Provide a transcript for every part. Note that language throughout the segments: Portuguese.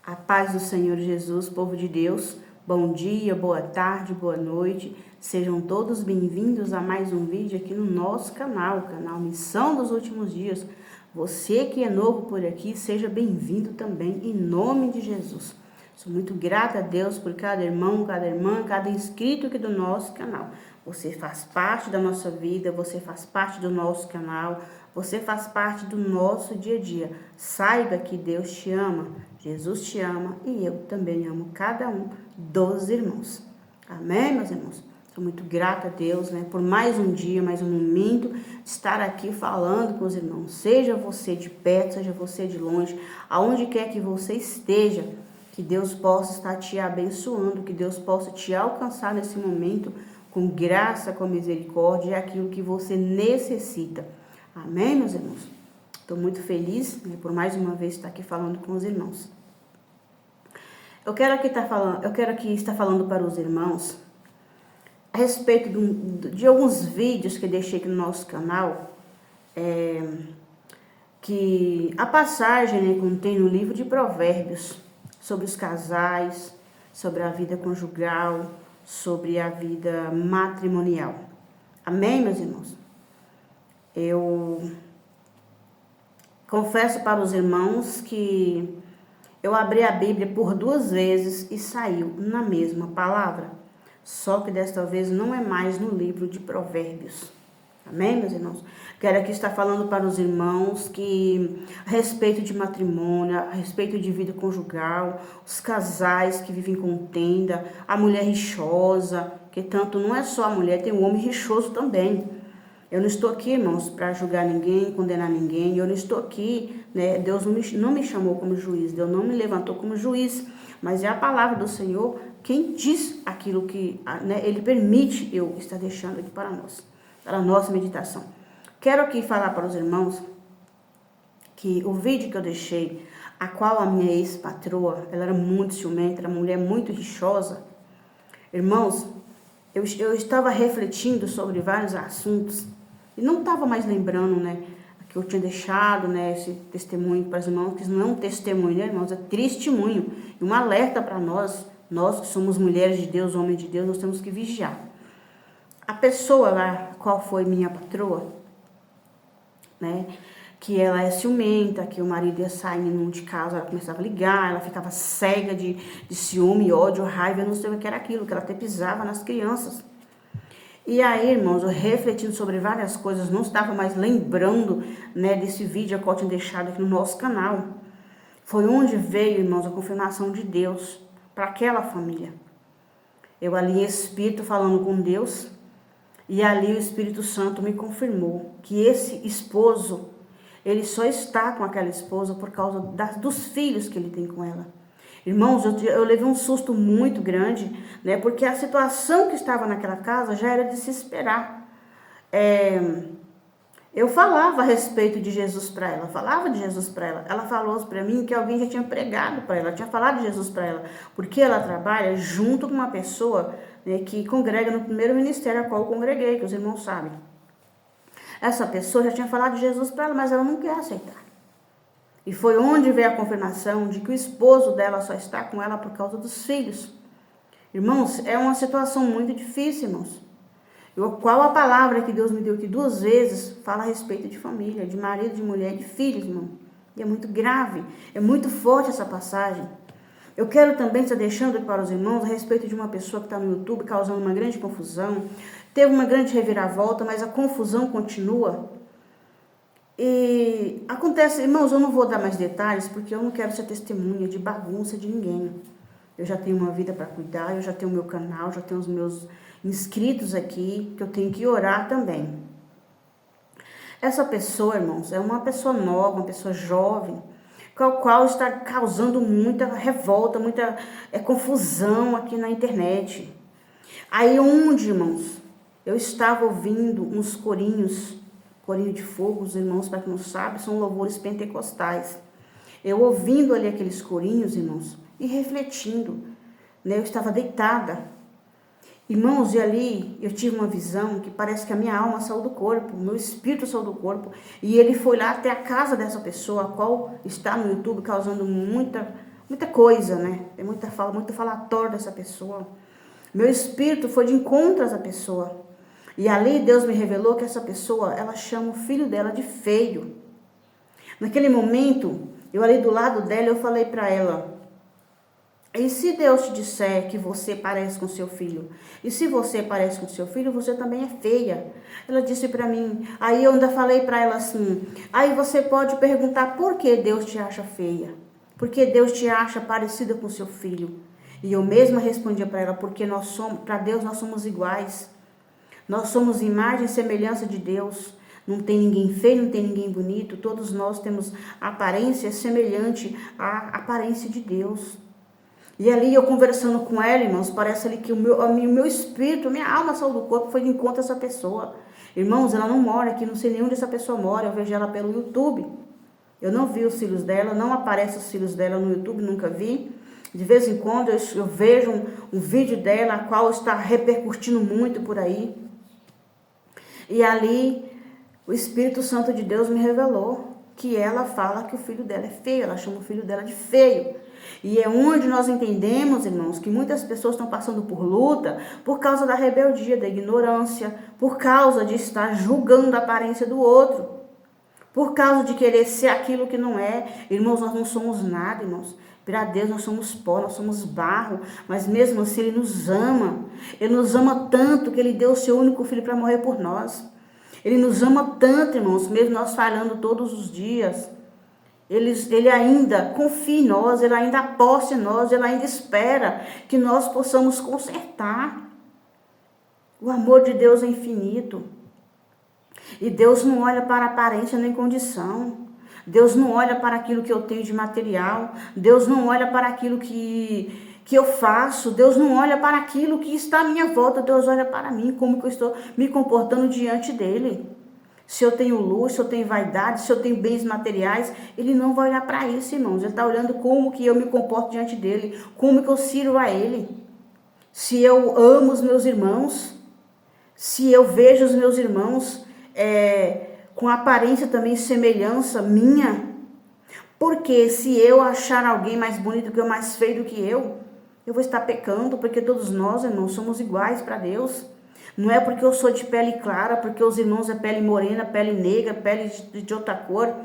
A paz do Senhor Jesus, povo de Deus, bom dia, boa tarde, boa noite. Sejam todos bem-vindos a mais um vídeo aqui no nosso canal, Missão dos Últimos Dias. Você que é novo por aqui, seja bem-vindo também, em nome de Jesus. Sou muito grata a Deus por cada irmão, cada irmã, cada inscrito aqui do nosso canal. Você faz parte da nossa vida, você faz parte do nosso canal, você faz parte do nosso dia a dia. Saiba que Deus te ama, Jesus te ama e eu também amo cada um dos irmãos. Amém, meus irmãos? Sou muito grata a Deus, por mais um dia, mais um momento de estar aqui falando com os irmãos. Seja você de perto, seja você de longe, aonde quer que você esteja, que Deus possa estar te abençoando, que Deus possa te alcançar nesse momento com graça, com misericórdia, é aquilo que você necessita. Amém, meus irmãos? Estou muito feliz por mais uma vez estar aqui falando com os irmãos. Eu quero aqui estar falando para os irmãos a respeito de alguns vídeos que eu deixei aqui no nosso canal, que a passagem contém no livro de Provérbios, sobre os casais, sobre a vida conjugal, sobre a vida matrimonial. Amém, meus irmãos? Eu confesso para os irmãos que eu abri a Bíblia por 2 vezes e saiu na mesma palavra. Só que desta vez não é mais no livro de Provérbios. Amém, meus irmãos? Quero aqui estar falando para os irmãos que a respeito de matrimônio, a respeito de vida conjugal, os casais que vivem contenda, a mulher rixosa, que tanto não é só a mulher, tem o homem rixoso também. Eu não estou aqui, irmãos, para julgar ninguém, condenar ninguém. Eu não estou aqui, Deus não me chamou como juiz, Deus não me levantou como juiz. Mas é a palavra do Senhor quem diz aquilo que Ele permite eu estar deixando aqui para nós, para a nossa meditação. Quero aqui falar para os irmãos que o vídeo que eu deixei, a qual a minha ex-patroa, ela era muito ciumenta, era uma mulher muito rixosa. Irmãos, eu estava refletindo sobre vários assuntos e não estava mais lembrando, que eu tinha deixado, esse testemunho para os irmãos, que não é um testemunho, irmãos, é testemunho, e um alerta para nós que somos mulheres de Deus, homens de Deus, nós temos que vigiar. A pessoa lá, qual foi minha patroa, que ela é ciumenta, que o marido ia saindo de casa, ela começava a ligar, ela ficava cega de ciúme, ódio, raiva, eu não sei o que era aquilo, que ela até pisava nas crianças. E aí, irmãos, eu refletindo sobre várias coisas, não estava mais lembrando, desse vídeo que eu tinha deixado aqui no nosso canal. Foi onde veio, irmãos, a confirmação de Deus para aquela família. Eu ali em espírito falando com Deus, e ali o Espírito Santo me confirmou que esse esposo, ele só está com aquela esposa por causa dos filhos que ele tem com ela. Irmãos, eu levei um susto muito grande, porque a situação que estava naquela casa já era de se esperar. Eu falava a respeito de Jesus para ela, Ela falou para mim que alguém já tinha pregado para ela, tinha falado de Jesus para ela, porque ela trabalha junto com uma pessoa que congrega no primeiro ministério a qual eu congreguei, que os irmãos sabem. Essa pessoa já tinha falado de Jesus para ela, mas ela não quer aceitar. E foi onde veio a confirmação de que o esposo dela só está com ela por causa dos filhos. Irmãos, é uma situação muito difícil, irmãos. Qual a palavra que Deus me deu aqui 2 vezes fala a respeito de família, de marido, de mulher, de filhos, irmão. E é muito grave, é muito forte essa passagem. Eu quero também estar deixando aqui para os irmãos a respeito de uma pessoa que está no YouTube causando uma grande confusão. Teve uma grande reviravolta, mas a confusão continua. E acontece, irmãos, eu não vou dar mais detalhes, porque eu não quero ser testemunha de bagunça de ninguém. Eu já tenho uma vida para cuidar, eu já tenho o meu canal, já tenho os meus inscritos aqui, que eu tenho que orar também. Essa pessoa, irmãos, é uma pessoa nova, uma pessoa jovem, qual está causando muita revolta, muita confusão aqui na internet. Aí onde, irmãos, eu estava ouvindo uns corinho de fogo, os irmãos, para quem não sabe, são louvores pentecostais. Eu ouvindo ali aqueles corinhos, irmãos, e refletindo, eu estava deitada. Irmãos, e ali eu tive uma visão que parece que a minha alma saiu do corpo, o meu espírito saiu do corpo, e ele foi lá até a casa dessa pessoa, a qual está no YouTube causando muita muita coisa, né? Tem muito falatório dessa pessoa. Meu espírito foi de encontro a essa pessoa. E ali Deus me revelou que essa pessoa, ela chama o filho dela de feio. Naquele momento, eu ali do lado dela, eu falei para ela: e se Deus te disser que você parece com seu filho? E se você parece com seu filho, você também é feia. Ela disse para mim, aí eu ainda falei para ela assim, aí você pode perguntar por que Deus te acha feia? Por que Deus te acha parecida com seu filho? E eu mesma respondia para ela, porque para Deus nós somos iguais. Nós somos imagem e semelhança de Deus. Não tem ninguém feio, não tem ninguém bonito. Todos nós temos aparência semelhante à aparência de Deus. E ali eu conversando com ela, irmãos, parece ali que o meu espírito, minha alma saiu do corpo, foi de encontro a essa pessoa. Irmãos, ela não mora aqui, não sei nem onde essa pessoa mora, eu vejo ela pelo YouTube. Eu não vi os filhos dela, não aparecem os filhos dela no YouTube, nunca vi. De vez em quando eu vejo um vídeo dela, a qual está repercutindo muito por aí. E ali o Espírito Santo de Deus me revelou que ela fala que o filho dela é feio, ela chama o filho dela de feio. E é onde nós entendemos, irmãos, que muitas pessoas estão passando por luta por causa da rebeldia, da ignorância, por causa de estar julgando a aparência do outro, por causa de querer ser aquilo que não é. Irmãos, nós não somos nada, irmãos. Para Deus nós somos pó, nós somos barro, mas mesmo assim Ele nos ama. Ele nos ama tanto que Ele deu o seu único filho para morrer por nós. Ele nos ama tanto, irmãos, mesmo nós falhando todos os dias. Ele ainda confia em nós, Ele ainda aposta em nós, Ele ainda espera que nós possamos consertar. O amor de Deus é infinito. E Deus não olha para aparência nem condição. Deus não olha para aquilo que eu tenho de material. Deus não olha para aquilo que eu faço. Deus não olha para aquilo que está à minha volta. Deus olha para mim, como que eu estou me comportando diante dele. Se eu tenho luxo, se eu tenho vaidade, se eu tenho bens materiais, Ele não vai olhar para isso, irmãos. Ele está olhando como que eu me comporto diante dele, como que eu sirvo a Ele. Se eu amo os meus irmãos, se eu vejo os meus irmãos com aparência também semelhança minha, porque se eu achar alguém mais bonito que eu, mais feio do que eu vou estar pecando, porque todos nós, irmãos, somos iguais para Deus. Não é porque eu sou de pele clara, porque os irmãos é pele morena, pele negra, pele de outra cor,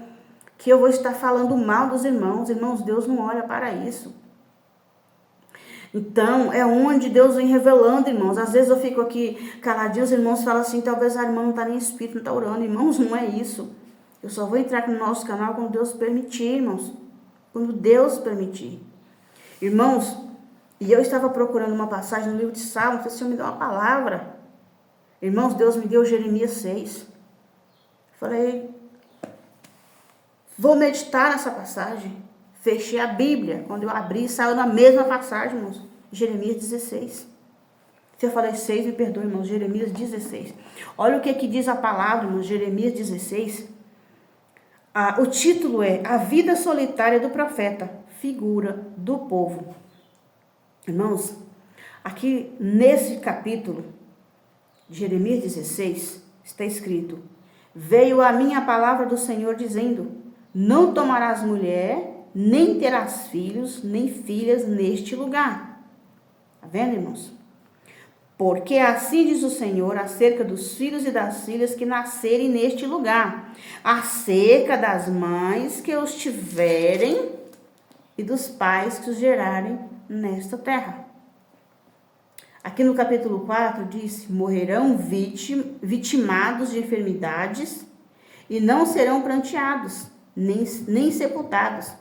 que eu vou estar falando mal dos irmãos. Irmãos, Deus não olha para isso. Então, é onde Deus vem revelando, irmãos. Às vezes eu fico aqui caladinho, os irmãos falam assim, talvez a irmã não está nem espírito, não está orando. Irmãos, não é isso. Eu só vou entrar no nosso canal quando Deus permitir, irmãos. Quando Deus permitir. Irmãos, e eu estava procurando uma passagem no livro de Salmos, o Senhor me deu uma palavra. Irmãos, Deus me deu Jeremias 6. Falei, vou meditar nessa passagem. Fechei a Bíblia. Quando eu abri, saiu na mesma passagem, irmãos. Jeremias 16. Se eu falei 6, me perdoe, irmãos. Jeremias 16. Olha o que diz a palavra, irmãos. Jeremias 16. O título é A Vida Solitária do Profeta, Figura do Povo. Irmãos, aqui nesse capítulo, Jeremias 16, está escrito: veio a mim a palavra do Senhor dizendo, não tomarás mulher, nem terás filhos, nem filhas neste lugar. Está vendo, irmãos? Porque assim diz o Senhor acerca dos filhos e das filhas que nascerem neste lugar, acerca das mães que os tiverem e dos pais que os gerarem nesta terra. Aqui no capítulo 4 diz, morrerão vitimados de enfermidades e não serão pranteados, nem sepultados.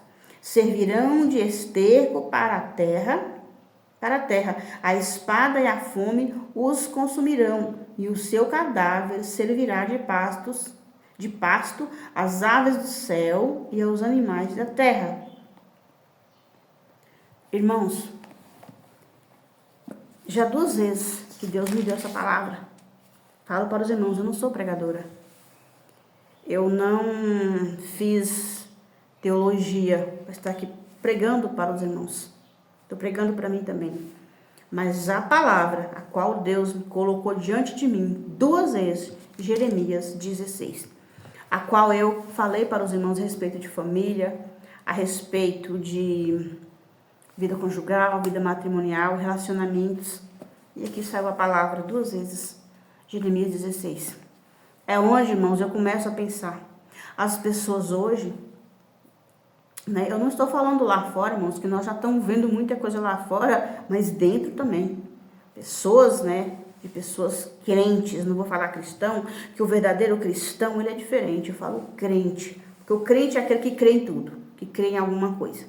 Servirão de esterco para a terra. A espada e a fome os consumirão, e o seu cadáver servirá de pasto às aves do céu e aos animais da terra. Irmãos, já 2 vezes que Deus me deu essa palavra. Falo para os irmãos, eu não sou pregadora. Eu não fiz teologia para estar aqui pregando para os irmãos. Estou pregando para mim também. Mas a palavra, a qual Deus me colocou diante de mim 2 vezes, Jeremias 16, a qual eu falei para os irmãos a respeito de família, a respeito de vida conjugal, vida matrimonial, relacionamentos. E aqui saiu a palavra 2 vezes, Jeremias 16. É onde, irmãos, eu começo a pensar. As pessoas hoje, né, eu não estou falando lá fora, irmãos, que nós já estamos vendo muita coisa lá fora, mas dentro também. Pessoas, né, de pessoas crentes, não vou falar cristão, que o verdadeiro cristão, ele é diferente, eu falo crente, porque o crente é aquele que crê em tudo, que crê em alguma coisa.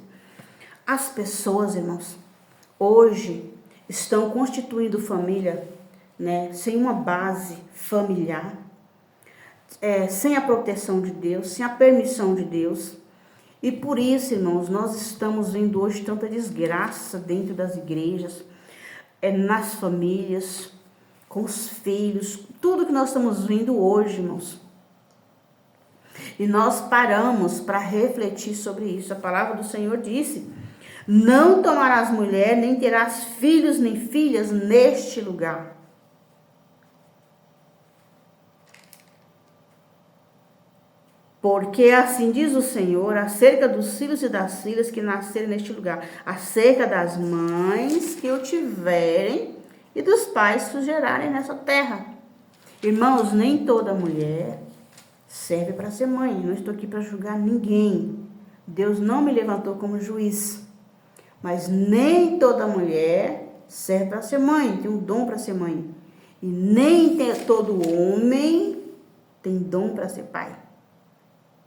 As pessoas, irmãos, hoje estão constituindo família, né, sem uma base familiar, sem a proteção de Deus, sem a permissão de Deus. E por isso, irmãos, nós estamos vendo hoje tanta desgraça dentro das igrejas, nas famílias, com os filhos, tudo que nós estamos vendo hoje, irmãos. E nós paramos para refletir sobre isso. A palavra do Senhor disse: não tomarás mulher, nem terás filhos nem filhas neste lugar. Porque assim diz o Senhor, acerca dos filhos e das filhas que nascerem neste lugar, acerca das mães que o tiverem e dos pais que o gerarem nessa terra. Irmãos, nem toda mulher serve para ser mãe. Não estou aqui para julgar ninguém. Deus não me levantou como juiz. Mas nem toda mulher serve para ser mãe, tem um dom para ser mãe. E nem todo homem tem dom para ser pai.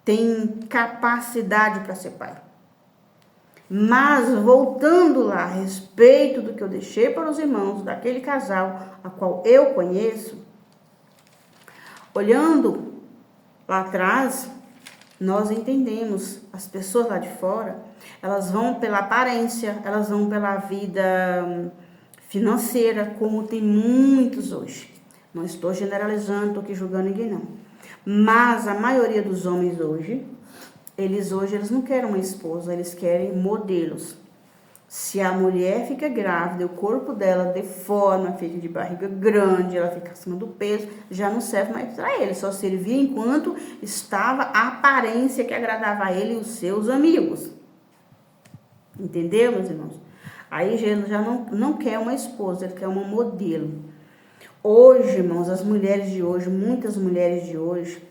Tem capacidade para ser pai. Mas, voltando lá, a respeito do que eu deixei para os irmãos, daquele casal a qual eu conheço, olhando lá atrás, nós entendemos, as pessoas lá de fora, elas vão pela aparência, elas vão pela vida financeira, como tem muitos hoje. Não estou generalizando, estou aqui julgando ninguém não. Mas a maioria dos homens hoje, eles não querem uma esposa, eles querem modelos. Se a mulher fica grávida, o corpo dela deforma, fica de barriga grande, ela fica acima do peso, já não serve mais para ele, só servia enquanto estava a aparência que agradava a ele e os seus amigos. Entendeu, meus irmãos? Aí já não quer uma esposa, ele quer uma modelo. Hoje, irmãos, as mulheres de hoje, muitas mulheres de hoje,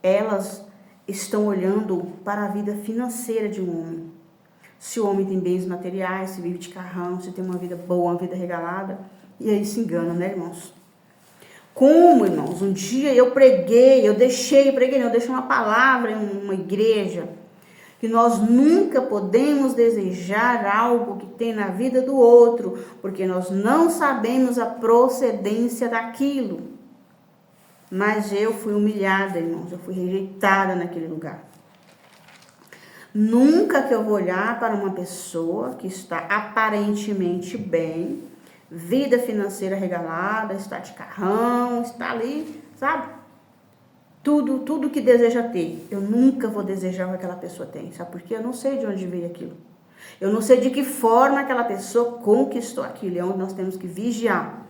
elas estão olhando para a vida financeira de um homem. Se o homem tem bens materiais, se vive de carrão, se tem uma vida boa, uma vida regalada, e aí se engana, né, irmãos? Como, irmãos, um dia eu deixei uma palavra em uma igreja, que nós nunca podemos desejar algo que tem na vida do outro, porque nós não sabemos a procedência daquilo. Mas eu fui humilhada, irmãos, eu fui rejeitada naquele lugar. Nunca que eu vou olhar para uma pessoa que está aparentemente bem, vida financeira regalada, está de carrão, está ali, sabe? Tudo que deseja ter. Eu nunca vou desejar o que aquela pessoa tem, sabe por quê? Eu não sei de onde veio aquilo. Eu não sei de que forma aquela pessoa conquistou aquilo, é onde nós temos que vigiar.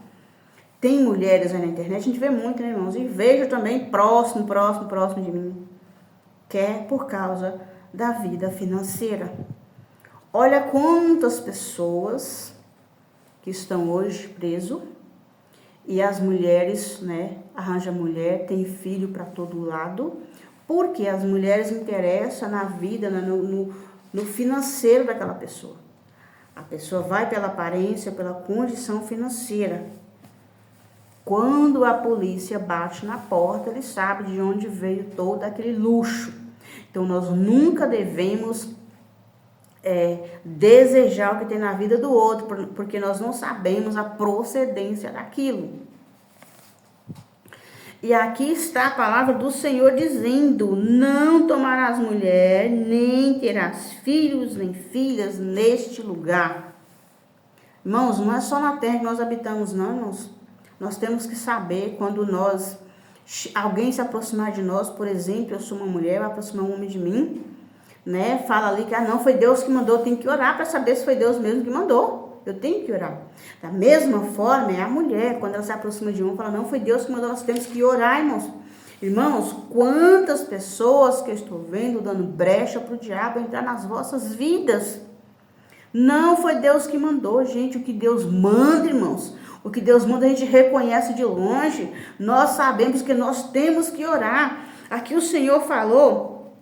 Tem mulheres aí na internet, a gente vê muito, né, irmãos? E vejo também próximo de mim, que é por causa da vida financeira. Olha quantas pessoas que estão hoje presos, e as mulheres, né, arranja mulher, tem filho para todo lado, porque as mulheres interessam na vida, no financeiro daquela pessoa. A pessoa vai pela aparência, pela condição financeira. Quando a polícia bate na porta, ele sabe de onde veio todo aquele luxo. Então, nós nunca devemos desejar o que tem na vida do outro, porque nós não sabemos a procedência daquilo. E aqui está a palavra do Senhor dizendo: não tomarás mulher, nem terás filhos nem filhas neste lugar. Irmãos, não é só na terra que nós habitamos, não, irmãos. Nós temos que saber quando alguém se aproximar de nós, por exemplo, eu sou uma mulher, vai aproximar um homem de mim, né? Fala ali que não foi Deus que mandou, eu tenho que orar para saber se foi Deus mesmo que mandou. Eu tenho que orar. Da mesma forma, é a mulher, quando ela se aproxima de um, fala, não foi Deus que mandou, nós temos que orar, irmãos. Irmãos, quantas pessoas que eu estou vendo dando brecha para o diabo entrar nas vossas vidas. Não foi Deus que mandou, gente. O que Deus manda, irmãos, o que Deus manda a gente reconhece de longe. Nós sabemos que nós temos que orar. Aqui o Senhor falou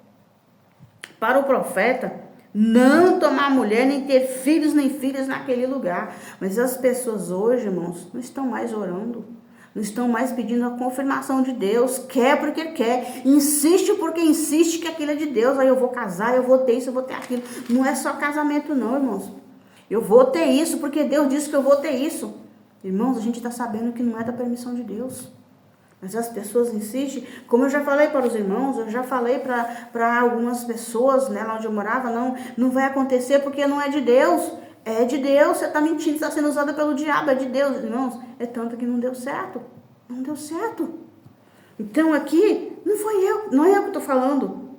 para o profeta não tomar mulher, nem ter filhos nem filhas naquele lugar. Mas as pessoas hoje, irmãos, não estão mais orando. Não estão mais pedindo a confirmação de Deus. Quer porque quer. Insiste porque insiste que aquilo é de Deus. Aí eu vou casar, eu vou ter isso, eu vou ter aquilo. Não é só casamento não, irmãos. Eu vou ter isso porque Deus disse que eu vou ter isso. Irmãos, a gente está sabendo que não é da permissão de Deus. Mas as pessoas insistem. Como eu já falei para os irmãos, eu já falei para algumas pessoas, né, lá onde eu morava, não vai acontecer porque não é de Deus. É de Deus, você está mentindo, está sendo usada pelo diabo, é de Deus, irmãos. É tanto que não deu certo. Não deu certo. Então aqui, não é eu que estou falando.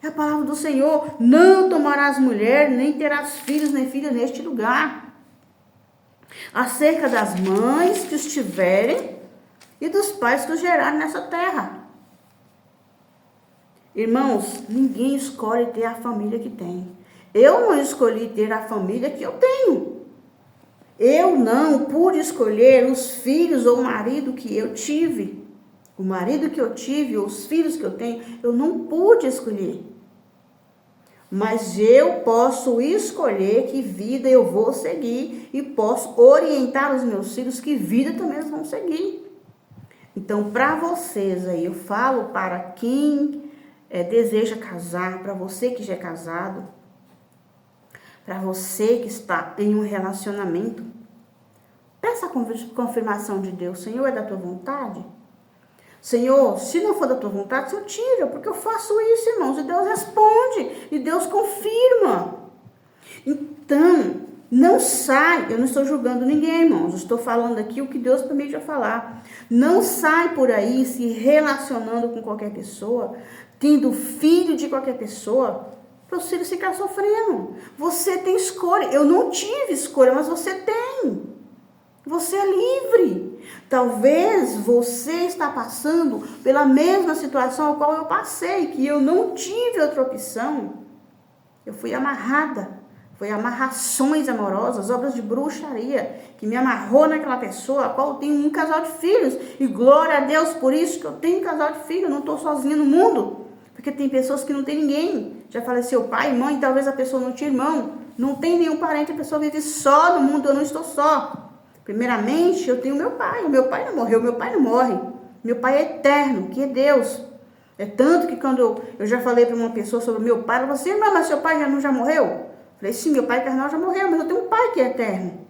É a palavra do Senhor. Não tomarás mulher, nem terás filhos nem filhas neste lugar. Acerca das mães que os tiverem e dos pais que os gerarem nessa terra. Irmãos, ninguém escolhe ter a família que tem. Eu não escolhi ter a família que eu tenho. Eu não pude escolher os filhos ou o marido que eu tive. O marido que eu tive, ou os filhos que eu tenho, eu não pude escolher. Mas eu posso escolher que vida eu vou seguir e posso orientar os meus filhos que vida também eles vão seguir. Então, para vocês aí, eu falo para quem deseja casar, para você que já é casado, para você que está em um relacionamento, peça a confirmação de Deus. Senhor, é da tua vontade? Senhor, se não for da tua vontade, Senhor, tira, porque eu faço isso, irmãos, e Deus responde, e Deus confirma. Então, não sai, eu não estou julgando ninguém, irmãos, eu estou falando aqui o que Deus permite eu falar. Não sai por aí se relacionando com qualquer pessoa, tendo filho de qualquer pessoa, para os filhos ficar sofrendo. Você tem escolha, eu não tive escolha, mas você tem. Você é livre. Talvez você está passando pela mesma situação a qual eu passei, que eu não tive outra opção. Eu fui amarrada. Foi amarrações amorosas, obras de bruxaria, que me amarrou naquela pessoa, a qual eu tenho um casal de filhos. E glória a Deus por isso que eu tenho um casal de filhos, eu não estou sozinha no mundo. Porque tem pessoas que não tem ninguém. Já faleceu pai, mãe, talvez a pessoa não tinha irmão. Não tem nenhum parente, a pessoa vive só no mundo, eu não estou só. Primeiramente, eu tenho meu pai. O meu pai não morreu, meu pai não morre. Meu pai é eterno, que é Deus. É tanto que quando eu já falei para uma pessoa sobre meu pai, ela falou assim, mas seu pai já morreu? Eu falei, sim, meu pai carnal já morreu, mas eu tenho um pai que é eterno.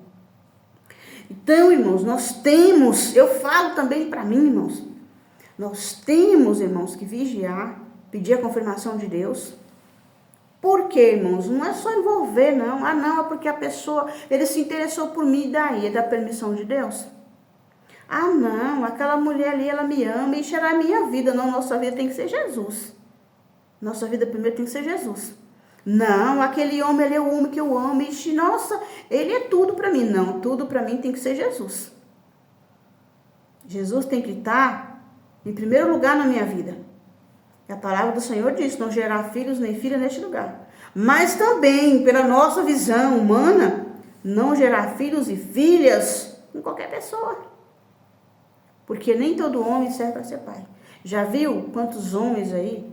Então, irmãos, nós temos, eu falo também para mim, irmãos, nós temos, irmãos, que vigiar, pedir a confirmação de Deus. Por quê, irmãos? Não é só envolver, não. Ah, não, é porque a pessoa, ele se interessou por mim, daí é da permissão de Deus. Ah, não, aquela mulher ali, ela me ama e será a minha vida. Não, nossa vida tem que ser Jesus. Nossa vida primeiro tem que ser Jesus. Não, aquele homem ali é o homem que eu amo. E, nossa, ele é tudo para mim. Não, tudo para mim tem que ser Jesus. Jesus tem que estar em primeiro lugar na minha vida. A palavra do Senhor diz, não gerar filhos nem filhas neste lugar. Mas também, pela nossa visão humana, não gerar filhos e filhas com qualquer pessoa. Porque nem todo homem serve para ser pai. Já viu quantos homens aí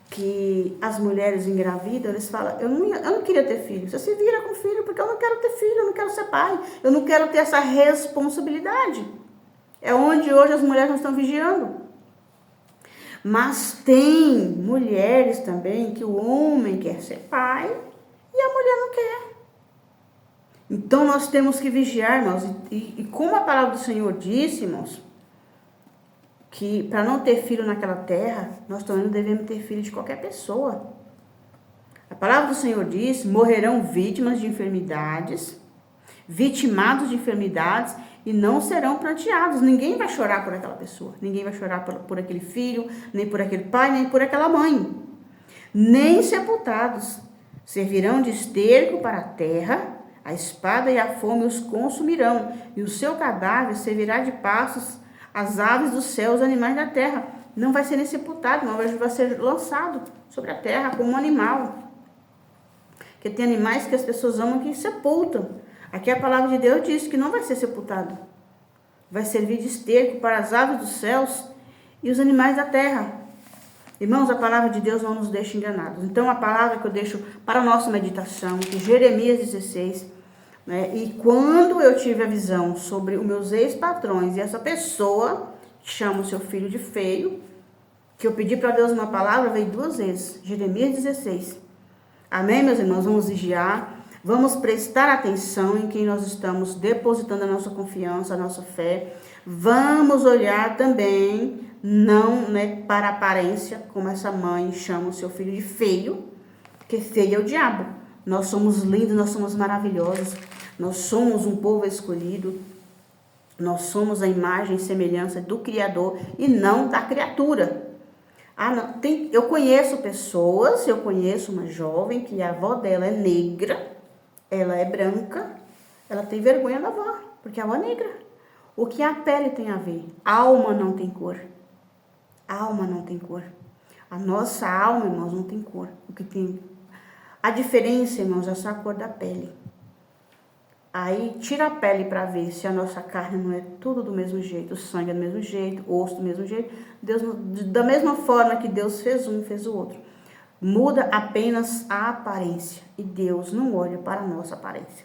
que as mulheres engravidam, eles falam, eu não queria ter filho. Você se vira com filho, porque eu não quero ter filho, eu não quero ser pai. Eu não quero ter essa responsabilidade. É onde hoje as mulheres não estão vigiando. Mas tem mulheres também que o homem quer ser pai e a mulher não quer. Então nós temos que vigiar, irmãos. E como a palavra do Senhor disse, irmãos, que para não ter filho naquela terra, nós também não devemos ter filho de qualquer pessoa. A palavra do Senhor diz, morrerão vítimas de enfermidades, vitimados de enfermidades, e não serão pranteados. Ninguém vai chorar por aquela pessoa. Ninguém vai chorar por aquele filho, nem por aquele pai, nem por aquela mãe. Nem sepultados. Servirão de esterco para a terra, a espada e a fome os consumirão, e o seu cadáver servirá de pastos às aves dos céus, os animais da terra. Não vai ser nem sepultado, mas vai ser lançado sobre a terra como um animal. Porque tem animais que as pessoas amam que sepultam. Aqui a palavra de Deus diz que não vai ser sepultado. Vai servir de esterco para as aves dos céus e os animais da terra. Irmãos, a palavra de Deus não nos deixa enganados. Então, a palavra que eu deixo para a nossa meditação, que Jeremias 16, né? E quando eu tive a visão sobre os meus ex-patrões e essa pessoa que chama o seu filho de feio, que eu pedi para Deus uma palavra, veio 2 vezes. Jeremias 16. Amém, meus irmãos? Vamos vigiar. Vamos prestar atenção em quem nós estamos depositando a nossa confiança, a nossa fé. Vamos olhar também, não, né, para a aparência, como essa mãe chama o seu filho de feio, porque feio é o diabo. Nós somos lindos, nós somos maravilhosos, nós somos um povo escolhido, nós somos a imagem e semelhança do Criador e não da criatura. Eu conheço pessoas, eu conheço uma jovem que a avó dela é negra, ela é branca, ela tem vergonha da avó, porque a avó é negra. O que a pele tem a ver? Alma não tem cor. Alma não tem cor. A nossa alma, irmãos, não tem cor. O que tem? A diferença, irmãos, é só a cor da pele. Aí tira a pele para ver se a nossa carne não é tudo do mesmo jeito, o sangue é do mesmo jeito, o osso do mesmo jeito. Deus, da mesma forma que Deus fez um, fez o outro. Muda apenas a aparência. E Deus não olha para a nossa aparência.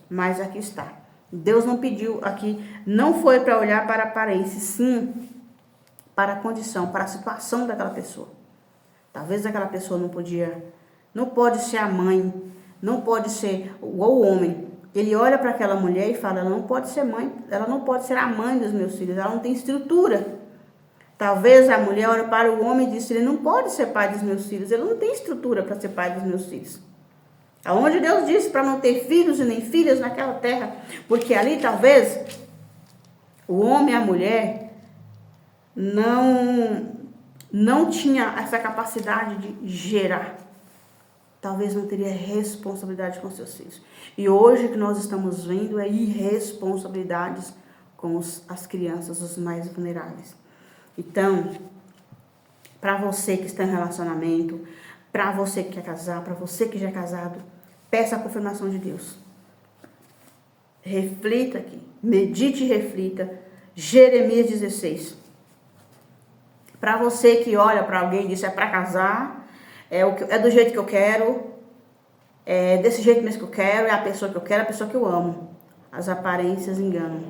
Mas aqui está. Deus não pediu aqui, não foi para olhar para a aparência, sim para a condição, para a situação daquela pessoa. Talvez aquela pessoa não pode ser a mãe, não pode ser o homem. Ele olha para aquela mulher e fala, ela não pode ser mãe, ela não pode ser a mãe dos meus filhos, ela não tem estrutura. Talvez a mulher olhe para o homem e diz, ele não pode ser pai dos meus filhos, ele não tem estrutura para ser pai dos meus filhos. Aonde Deus disse para não ter filhos e nem filhas naquela terra, porque ali talvez o homem e a mulher não tinha essa capacidade de gerar. Talvez não teria responsabilidade com seus filhos. E hoje o que nós estamos vendo é irresponsabilidades com as crianças, os mais vulneráveis. Então, para você que está em relacionamento, para você que quer casar, para você que já é casado, peça a confirmação de Deus. Reflita aqui, medite e reflita. Jeremias 16. Para você que olha para alguém e diz, é para casar, é do jeito que eu quero, é desse jeito mesmo que eu quero, é a pessoa que eu quero, é a pessoa que eu amo. As aparências enganam.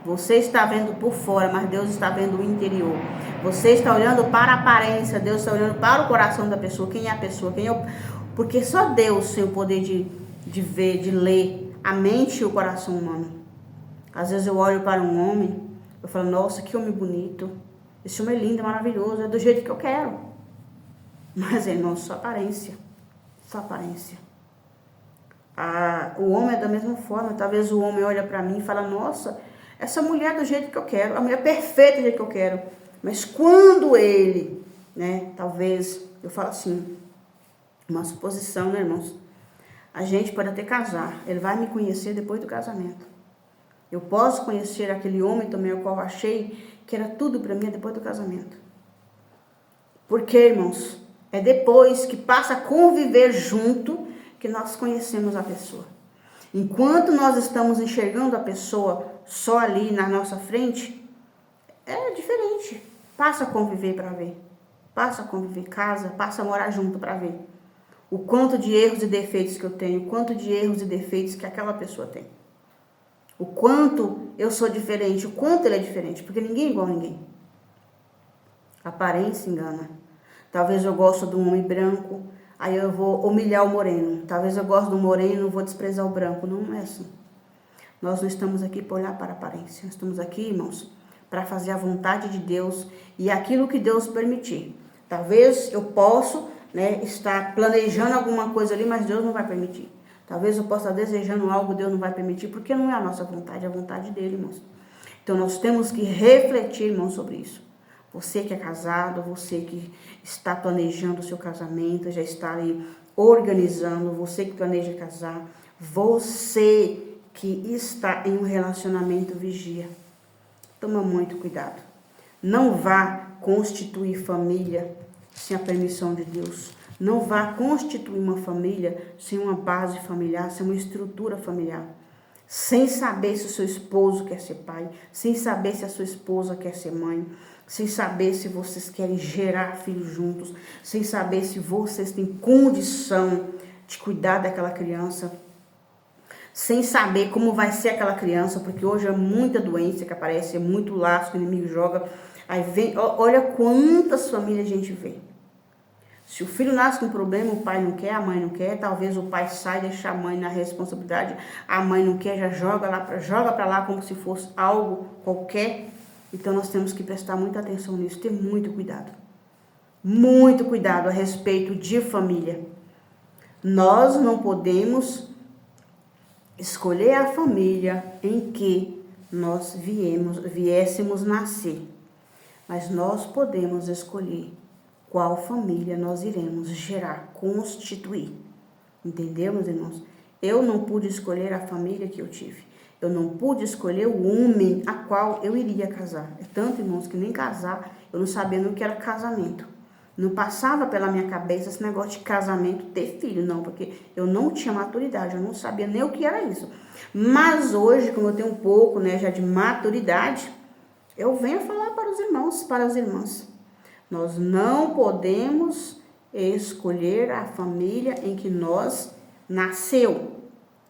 Você está vendo por fora, mas Deus está vendo o interior. Você está olhando para a aparência, Deus está olhando para o coração da pessoa. Quem é a pessoa? Porque só Deus tem o poder de ver, de ler a mente e o coração humano. Às vezes eu olho para um homem, eu falo, nossa, que homem bonito. Esse homem é lindo, é maravilhoso, é do jeito que eu quero. Mas, irmão, só aparência. Só aparência. O homem é da mesma forma. Talvez o homem olha para mim e fala, nossa, essa mulher é do jeito que eu quero, a mulher perfeita do jeito que eu quero. Mas quando ele, né, talvez, eu falo assim, uma suposição, né, irmãos? A gente pode até casar, ele vai me conhecer depois do casamento. Eu posso conhecer aquele homem também, o qual eu achei que era tudo para mim depois do casamento. Porque, irmãos, é depois que passa a conviver junto que nós conhecemos a pessoa. Enquanto nós estamos enxergando a pessoa só ali na nossa frente, é diferente. Passa a conviver para ver. Passa a conviver, casa, passa a morar junto para ver. O quanto de erros e defeitos que eu tenho, o quanto de erros e defeitos que aquela pessoa tem. O quanto eu sou diferente, o quanto ele é diferente, porque ninguém é igual a ninguém. A aparência engana. Talvez eu gosto de um homem branco, aí eu vou humilhar o moreno. Talvez eu gosto do moreno, vou desprezar o branco. Não é assim. Nós não estamos aqui para olhar para a aparência. Nós estamos aqui, irmãos, para fazer a vontade de Deus e aquilo que Deus permitir. Talvez eu possa, né, estar planejando alguma coisa ali, mas Deus não vai permitir. Talvez eu possa estar desejando algo, Deus não vai permitir, porque não é a nossa vontade, é a vontade dele, irmãos. Então nós temos que refletir, irmãos, sobre isso. Você que é casado, você que está planejando o seu casamento, já está aí organizando, você que planeja casar, você que está em um relacionamento, vigia. Toma muito cuidado. Não vá constituir família sem a permissão de Deus. Não vá constituir uma família sem uma base familiar, sem uma estrutura familiar. Sem saber se o seu esposo quer ser pai, sem saber se a sua esposa quer ser mãe, sem saber se vocês querem gerar filhos juntos, sem saber se vocês têm condição de cuidar daquela criança, sem saber como vai ser aquela criança, porque hoje é muita doença que aparece, é muito laço que o inimigo joga. Aí vem, olha quantas famílias a gente vê. Se o filho nasce com problema, o pai não quer, a mãe não quer, talvez o pai saia e deixe a mãe na responsabilidade, a mãe não quer, já joga para lá como se fosse algo qualquer. Então nós temos que prestar muita atenção nisso, ter muito cuidado a respeito de família. Nós não podemos escolher a família em que nós viéssemos nascer, mas nós podemos escolher qual família nós iremos gerar, constituir. Entendeu, meus irmãos? Eu não pude escolher a família que eu tive. Eu não pude escolher o homem a qual eu iria casar. É tanto, irmãos, que nem casar, eu não sabia nem o que era casamento. Não passava pela minha cabeça esse negócio de casamento, ter filho, não, porque eu não tinha maturidade, eu não sabia nem o que era isso. Mas hoje, como eu tenho um pouco, né, já de maturidade, eu venho falar para os irmãos, para as irmãs. Nós não podemos escolher a família em que nós nasceu.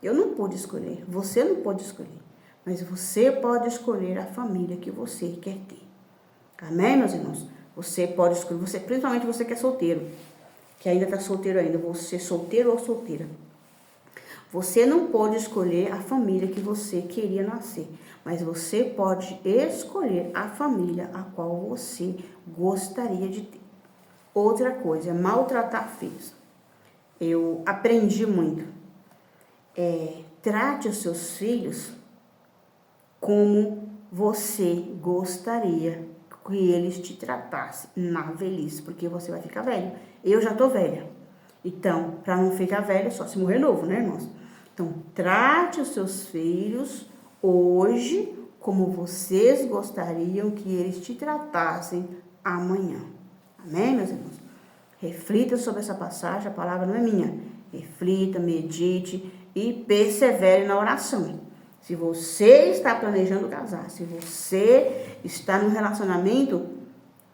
Eu não pude escolher, você não pode escolher, mas você pode escolher a família que você quer ter. Amém, meus irmãos? Você pode escolher, principalmente você que é solteiro, que ainda está solteiro ainda, você solteiro ou solteira. Você não pode escolher a família que você queria nascer, mas você pode escolher a família a qual você gostaria de ter. Outra coisa é maltratar filhos. Eu aprendi muito. Trate os seus filhos como você gostaria que eles te tratassem na velhice, porque você vai ficar velho. Eu já tô velha. Então, para não ficar velho, é só se morrer novo, né, irmãos? Então, trate os seus filhos hoje como vocês gostariam que eles te tratassem amanhã. Amém, meus irmãos? Reflita sobre essa passagem, a palavra não é minha. Reflita, medite e persevere na oração. Se você está planejando casar, se você está num relacionamento,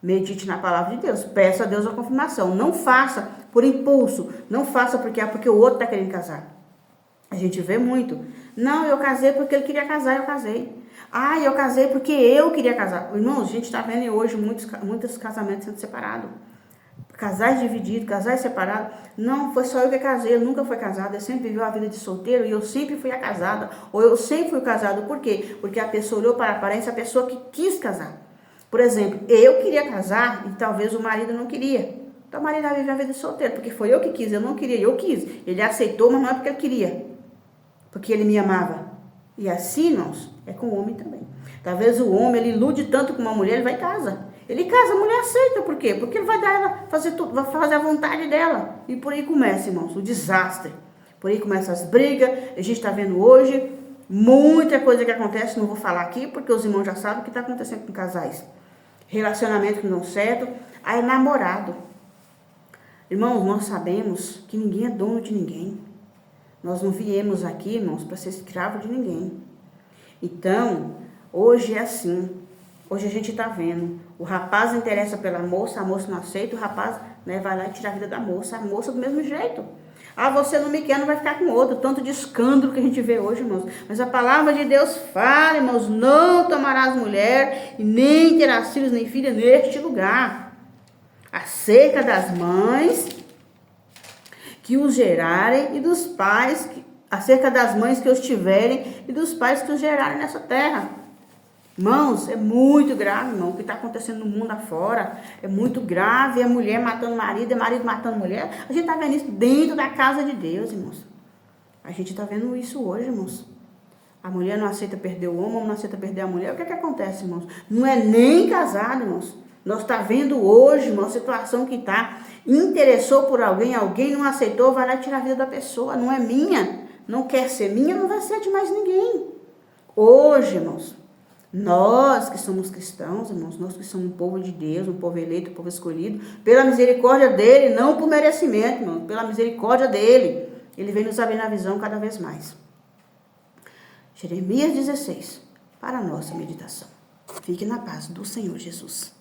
medite na palavra de Deus. Peça a Deus a confirmação. Não faça por impulso. Não faça porque o outro está querendo casar. A gente vê muito. Não, eu casei porque ele queria casar, eu casei. Ah, eu casei porque eu queria casar. Irmãos, a gente está vendo hoje muitos casamentos sendo separados. Casais divididos, casais separados. Não, foi só eu que casei, eu nunca fui casada, eu sempre vivi a vida de solteiro e eu sempre fui a casada. Ou eu sempre fui casado, por quê? Porque a pessoa olhou para a aparência, a pessoa que quis casar. Por exemplo, eu queria casar e talvez o marido não queria. Então o marido vai viver a vida de solteiro, porque foi eu que quis, eu não queria, eu quis. Ele aceitou, mas não é porque ele queria, porque ele me amava. E assim, irmãos, é com o homem também. Talvez o homem, ele ilude tanto com uma mulher, ele vai em casa. Ele casa, a mulher aceita, por quê? Porque ele vai dar ela, fazer tudo, vai fazer a vontade dela. E por aí começa, irmãos, o desastre. Por aí começam as brigas, a gente está vendo hoje muita coisa que acontece, não vou falar aqui, porque os irmãos já sabem o que está acontecendo com casais. Relacionamento que não dão certo, aí namorado. Irmãos, nós sabemos que ninguém é dono de ninguém. Nós não viemos aqui, irmãos, para ser escravo de ninguém. Então, hoje é assim. Hoje a gente está vendo. O rapaz interessa pela moça, a moça não aceita, o rapaz, né, vai lá e tira a vida da moça. A moça do mesmo jeito. Ah, você não me quer, não vai ficar com outro. Tanto de escândalo que a gente vê hoje, irmãos. Mas a palavra de Deus fala, irmãos, não tomarás mulher, e nem terás filhos nem filhas neste lugar. Acerca das mães que os gerarem e dos pais, acerca das mães que os tiverem e dos pais que os gerarem nessa terra. Irmãos, é muito grave, irmão, o que está acontecendo no mundo afora. É muito grave, é mulher matando marido, é marido matando mulher. A gente está vendo isso dentro da casa de Deus, irmãos. A gente está vendo isso hoje, irmãos. A mulher não aceita perder o homem não aceita perder a mulher. O que é que acontece, irmãos? Não é nem casado, irmãos. Nós estamos vendo hoje, irmão, a situação que está. Interessou por alguém, alguém não aceitou, vai lá tirar a vida da pessoa. Não é minha, não quer ser minha, não vai ser de mais ninguém. Hoje, irmãos, Nós que somos cristãos, irmãos, nós que somos um povo de Deus, um povo eleito, um povo escolhido, pela misericórdia dele, não por merecimento, irmão, pela misericórdia dele, ele vem nos abrir na visão cada vez mais. Jeremias 16, para a nossa meditação. Fique na paz do Senhor Jesus.